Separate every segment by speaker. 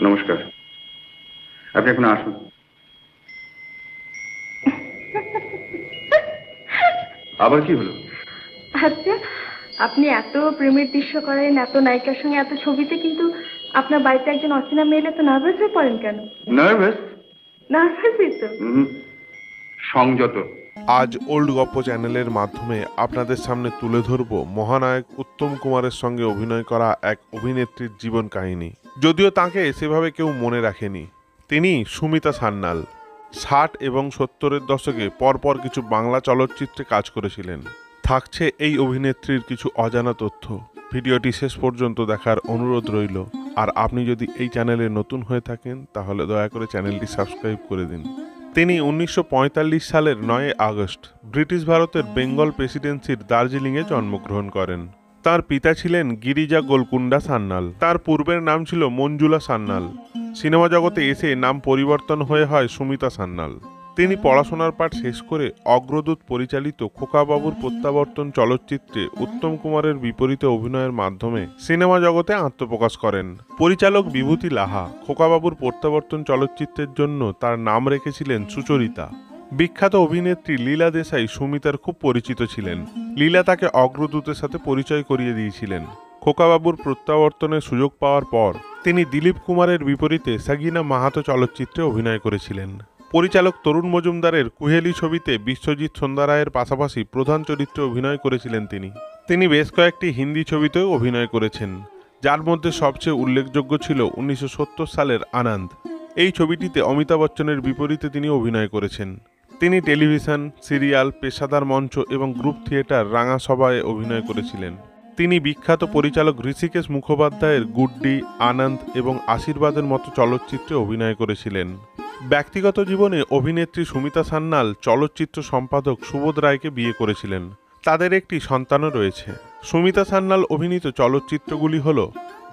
Speaker 1: নমস্কার, আপনি এখন আসুন। আবার কি হলো?
Speaker 2: আচ্ছা, আপনি এত প্রেমের দৃশ্য করেন, এত নায়িকার সঙ্গে এত ছবিতে, কিন্তু আপনার বাড়িতে একজন অচেনা মেয়ে এলে তো নার্ভাস হয়ে পড়েন কেন?
Speaker 1: নার্ভাস?
Speaker 2: নার্ভাসই তো।
Speaker 1: সংযত।
Speaker 3: আজ ওল্ড গপ্প চ্যানেলের মাধ্যমে আপনাদের সামনে তুলে ধরব মহানায়ক উত্তম কুমারের সঙ্গে অভিনয় করা এক অভিনেত্রীর জীবন কাহিনী। যদিও তাকে সেভাবে কেউ মনে রাখেনি। তিনি সুমিতা সান্যাল। 60 এবং 70-এর দশকে পরপর কিছু বাংলা চলচ্চিত্রে কাজ করেছিলেন। থাকছে এই অভিনেত্রীর কিছু অজানা তথ্য। ভিডিওটি শেষ পর্যন্ত দেখার অনুরোধ রইল। আর আপনি যদি এই চ্যানেলে নতুন হয়ে থাকেন তাহলে দয়া করে চ্যানেলটি সাবস্ক্রাইব করে দিন। তিনি 1945 সালের 9 আগস্ট ব্রিটিশ ভারতের বেঙ্গল প্রেসিডেন্সির দার্জিলিংয়ে জন্মগ্রহণ করেন। তার পিতা ছিলেন গিরিজা গোলকুন্ডা সান্যাল। তার পূর্বের নাম ছিল মঞ্জুলা সান্যাল। সিনেমা জগতে এসে নাম পরিবর্তন হয়ে হয় সুমিতা সান্যাল। তিনি পড়াশোনার পাঠ শেষ করে অগ্রদূত পরিচালিত খোকাবাবুর প্রত্যাবর্তন চলচ্চিত্রে উত্তম কুমারের বিপরীতে অভিনয়ের মাধ্যমে সিনেমা জগতে আত্মপ্রকাশ করেন। পরিচালক বিভূতি লাহা খোকাবাবুর প্রত্যাবর্তন চলচ্চিত্রের জন্য তার নাম রেখেছিলেন সুচরিতা। বিখ্যাত অভিনেত্রী লীলা দেশাই সুমিতার খুব পরিচিত ছিলেন। লীলা তাকে অগ্রদূতের সাথে পরিচয় করিয়ে দিয়েছিলেন। খোকাবাবুর প্রত্যাবর্তনের সুযোগ পাওয়ার পর তিনি দিলীপ কুমারের বিপরীতে সাগিনা মাহাতো চলচ্চিত্রে অভিনয় করেছিলেন। পরিচালক তরুণ মজুমদারের কুহেলি ছবিতে বিশ্বজিৎ সন্ধ্যা রায়ের পাশাপাশি প্রধান চরিত্রে অভিনয় করেছিলেন তিনি বেশ কয়েকটি হিন্দি ছবিতেও অভিনয় করেছেন, যার মধ্যে সবচেয়ে উল্লেখযোগ্য ছিল 1970 সালের আনন্দ। এই ছবিটিতে অমিতাভ বচ্চনের বিপরীতে তিনি অভিনয় করেছেন। তিনি টেলিভিশন, সিরিয়াল, পেশাদার মঞ্চ এবং গ্রুপ থিয়েটার রাঙা সভায় অভিনয় করেছিলেন। তিনি বিখ্যাত পরিচালক ঋষিকেশ মুখোপাধ্যায়ের গুড্ডি, আনন্দ এবং আশীর্বাদের মতো চলচ্চিত্রে অভিনয় করেছিলেন। ব্যক্তিগত জীবনে অভিনেত্রী সুমিতা সান্যাল চলচ্চিত্র সম্পাদক সুবোধ রায়কে বিয়ে করেছিলেন। তাদের একটি সন্তানও রয়েছে। সুমিতা সান্যাল অভিনীত চলচ্চিত্রগুলি হল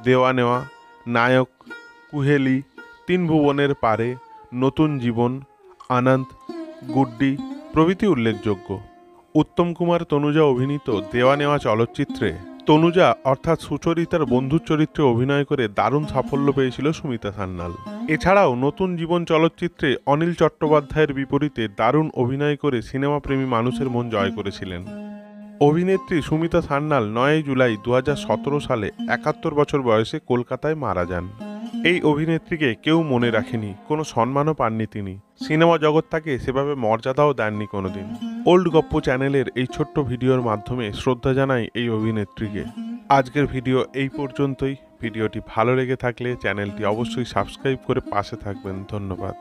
Speaker 3: দেওয়া নেওয়া, নায়ক, কুহেলি, 3 ভুবনের পারে, নতুন জীবন, আনন্দ, গুড্ডি প্রভৃতি উল্লেখযোগ্য। উত্তম কুমার তনুজা অভিনীত দেওয়া নেওয়া চলচ্চিত্রে তনুজা অর্থাৎ সুচরিতার বন্ধুর চরিত্রে অভিনয় করে দারুণ সাফল্য পেয়েছিল সুমিতা সান্যাল। এছাড়াও নতুন জীবন চলচ্চিত্রে অনিল চট্টোপাধ্যায়ের বিপরীতে দারুণ অভিনয় করে সিনেমাপ্রেমী মানুষের মন জয় করেছিলেন। অভিনেত্রী সুমিতা সান্যাল 9 জুলাই 2017 সালে 71 বছর বয়সে কলকাতায় মারা যান। এই অভিনেত্রীকে কেউ মনে রাখেনি, কোনো সম্মানও পাননি তিনি। সিনেমা জগৎ তাকে সেভাবে মর্যাদাও দেননি কোনোদিন। ওল্ড গপ্প চ্যানেলের এই ছোট্ট ভিডিওর মাধ্যমে শ্রদ্ধা জানাই এই অভিনেত্রীকে। আজকের ভিডিও এই পর্যন্তই। ভিডিওটি ভালো লেগে থাকলে চ্যানেলটি অবশ্যই সাবস্ক্রাইব করে পাশে থাকবেন। ধন্যবাদ।